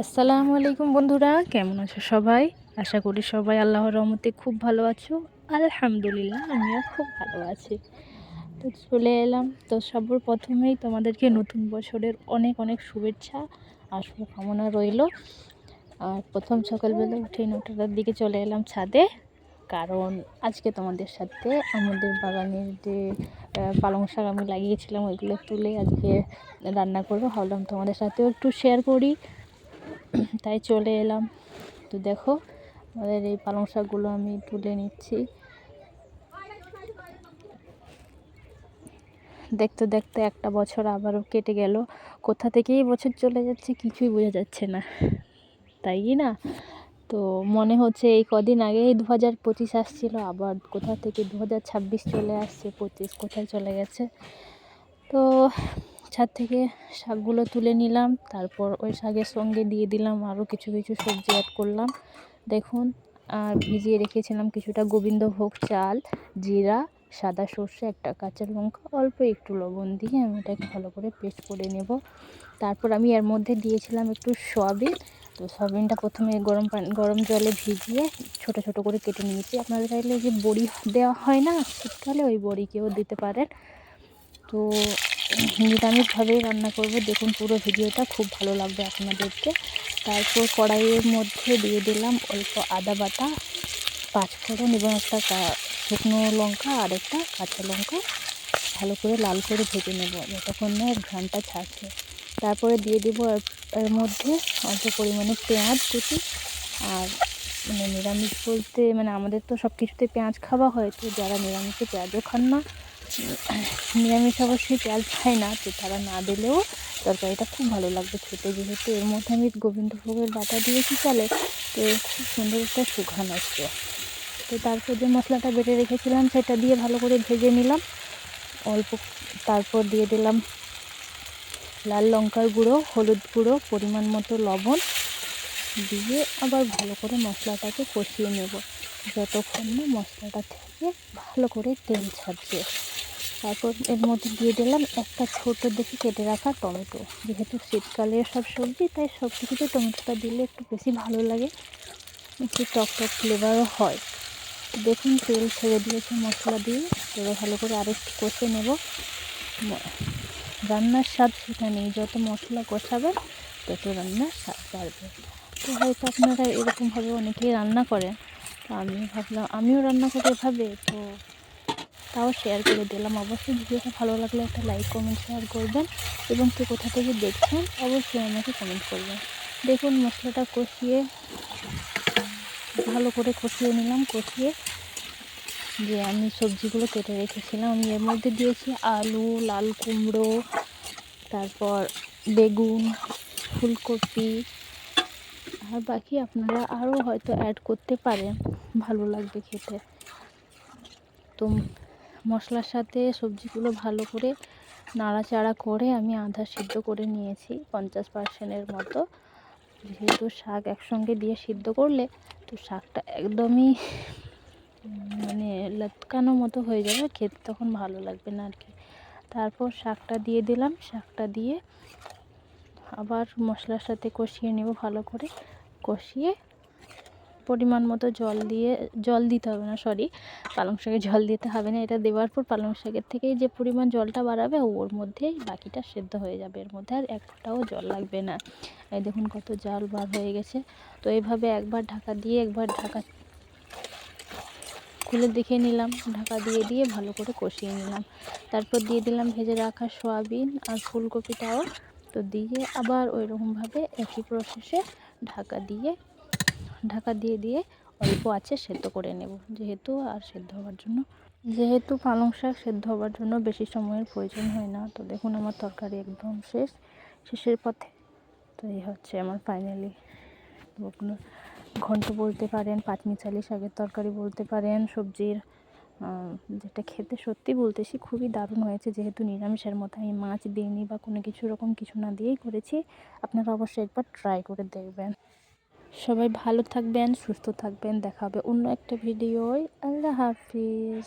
আসসালামু আলাইকুম বন্ধুরা, কেমন আছো সবাই? আশা করি সবাই আল্লাহর রহমতে খুব ভালো আছো। আলহামদুলিল্লাহ, আমিও খুব ভালো আছি। তো চলে এলাম। তো সর্বপ্রথমেই তোমাদেরকে নতুন বছরের অনেক অনেক শুভেচ্ছা আর শুভকামনা রইল। আর প্রথম সকালবেলা উঠে 9টার দিকে চলে এলাম ছাদে, কারণ আজকে তোমাদের সাথে আমাদের বাগানের যে পালং শাক আমি লাগিয়েছিলাম ওইগুলো তুলে আজকে রান্না করবো। ভাবলাম তোমাদের সাথেও একটু শেয়ার করি, তাই চলে এলাম। তো দেখো, আমাদের এই পালং শাকগুলো আমি তুলে নিচ্ছি। দেখতে দেখতে একটা বছর আবারও কেটে গেল। কোথা থেকেই বছর চলে যাচ্ছে কিছুই বোঝা যাচ্ছে না, তাই না? তো মনে হচ্ছে এই কদিন আগেই 2025 আসছিল, আবার কোথা থেকে 2026 চলে আসছে, 25 কোথায় চলে গেছে। তো ছাদ থেকে শাকগুলো তুলে নিলাম, তারপর ওই শাকের সঙ্গে দিয়ে দিলাম আরও কিছু কিছু সবজি অ্যাড করলাম। দেখুন, আর ভিজিয়ে রেখেছিলাম কিছুটা গোবিন্দভোগ চাল, জিরা, সাদা সর্ষে, একটা কাঁচা লঙ্কা, অল্প একটু লবণ দিয়ে আমি এটাকে ভালো করে পেস্ট করে নেব। তারপর আমি এর মধ্যে দিয়েছিলাম একটু সয়াবিন। তো সয়াবিনটা প্রথমে গরম জলে ভিজিয়ে ছোট ছোট করে কেটে নিয়েছি। আপনাদের চাইলে যে বড়ি দেওয়া হয় না শীতকালে, ওই বড়িকেও দিতে পারেন। তো নিরামিষভাবেই রান্না করব, দেখুন পুরো ভিডিওটা, খুব ভালো লাগবে আপনাদেরকে। তারপর কড়াইয়ের মধ্যে দিয়ে দিলাম অল্প আদা বাটা, 5 ফোড়ন এবং একটা শুকনো লঙ্কা আর একটা কাঁচা লঙ্কা। ভালো করে লাল করে ভেজে নেব যতক্ষণ না ঘ্রাণটা ছাড়ছে। তারপরে দিয়ে দেবো এর মধ্যে অল্প পরিমাণে পেঁয়াজ কুচি। আর নিরামিষ বলতে আমাদের তো সব কিছুতে পেঁয়াজ খাওয়া হয়, তো যারা নিরামিষে পেঁয়াজও খান না, নিরামিষ অবশ্যই পেঁয়াজ খায় না, তো তারা না দিলেও তরকারিটা খুব ভালো লাগবে খেতে। যেহেতু এর মধ্যে আমি গোবিন্দভোগের বাটা দিয়েছি চালে, তো এর খুব সুন্দর একটা সুঘ্রাণ আসবে। তো তারপর যে মশলাটা বেটে রেখেছিলাম সেটা দিয়ে ভালো করে ভেজে নিলাম অল্প। তারপর দিয়ে দিলাম লাল লঙ্কার গুঁড়ো, হলুদ গুঁড়ো, পরিমাণ মতো লবণ দিয়ে আবার ভালো করে মশলাটাকে কষিয়ে নেব যতক্ষণ না মশলাটা থেকে ভালো করে তেল ছাড়ছে। তারপর এর মধ্যে দিয়ে দিলাম একটা ছোটো দেখে কেটে রাখা টমেটো। যেহেতু শীতকালের সব সবজি, তাই সব কিছুতে টমেটোটা দিলে একটু বেশি ভালো লাগে, একটু টক টক ফ্লেভারও হয়। দেখুন তেল ছেড়ে দিয়েছে মশলা দিয়ে, এবার ভালো করে আরেকটু কষে নেব। রান্নার স্বাদ সেখানেই, যত মশলা কষাবে তত রান্নার স্বাদ বাড়বে। তো হয়তো আপনারা এরকমভাবে অনেকেই রান্না করেন, তো আমি ভাবলাম আমিও রান্না করি এভাবে, তো তাও শেয়ার করে দিলাম। অবশ্যই ভিডিওটা ভালো লাগলে একটা লাইক কমেন্ট শেয়ার করবেন, এবং কে কোথা থেকে দেখছেন অবশ্যই আমাকে কমেন্ট করবেন। দেখুন মশলাটা কষিয়ে ভালো করে কষিয়ে নিলাম। কষিয়ে যে আমি সবজিগুলো কেটে রেখেছিলাম আমি এর মধ্যে দিয়েছি আলু, লাল কুমড়ো, তারপর বেগুন, ফুলকপি, আর বাকি আপনারা আরও হয়তো অ্যাড করতে পারেন, ভালো লাগবে খেতে। তো মশলার সাথে সবজিগুলো ভালো করে নাড়াচাড়া করে আমি আধা সিদ্ধ করে নিয়েছি 50%-এর মতো। যেহেতু শাক একসঙ্গে দিয়ে সিদ্ধ করলে তো শাকটা একদমই লটকানো মতো হয়ে যাবে, খেতে তখন ভালো লাগবে না আর কি। তারপর শাকটা দিয়ে দিলাম, শাকটা দিয়ে আবার মশলার সাথে কষিয়ে নেব ভালো করে। কষিয়ে পরিমাণ মতো জল দিতে হবে না, পালং শাকে জল দিতে হবে না। এটা দেওয়ার পর পালং শাকের থেকেই যে পরিমাণ জলটা বাড়াবে ওর মধ্যেই বাকিটা সেদ্ধ হয়ে যাবে, এর মধ্যে আর এক ফোঁটাও জল লাগবে না। এই দেখুন কত জল বার হয়ে গেছে। তো এইভাবে একবার ঢাকা দিয়ে একবার ঢাকা খুলে দেখে নিলাম, ঢাকা দিয়ে ভালো করে কষিয়ে নিলাম। তারপর দিয়ে দিলাম ভেজে রাখা সয়াবিন আর ফুলকপিটাও। তো দিয়ে আবার ওই রকমভাবে একই প্রসেসে ঢাকা দিয়ে অল্প আঁচে সেদ্ধ করে নেব। যেহেতু পালং শাক সেদ্ধ হওয়ার জন্য বেশি সময়ের প্রয়োজন হয় না। তো দেখুন আমার তরকারি একদম শেষের পথে। তো এই হচ্ছে আমার ফাইনালি ঘন্ট বলতে পারেন, পাঁচমিশালি শাকের তরকারি বলতে পারেন, সবজির যেটা খেতে সত্যি বলতেছি খুবই দারুণ হয়েছে। যেহেতু নিরামিষের মতো আমি মাছ দিইনি বা কোনো কিছু না দিয়েই করেছি, আপনারা অবশ্যই একবার ট্রাই করে দেখবেন। সবাই ভালো থাকবেন, সুস্থ থাকবেন, দেখা হবে অন্য একটা ভিডিওয়। আল্লাহ হাফিজ।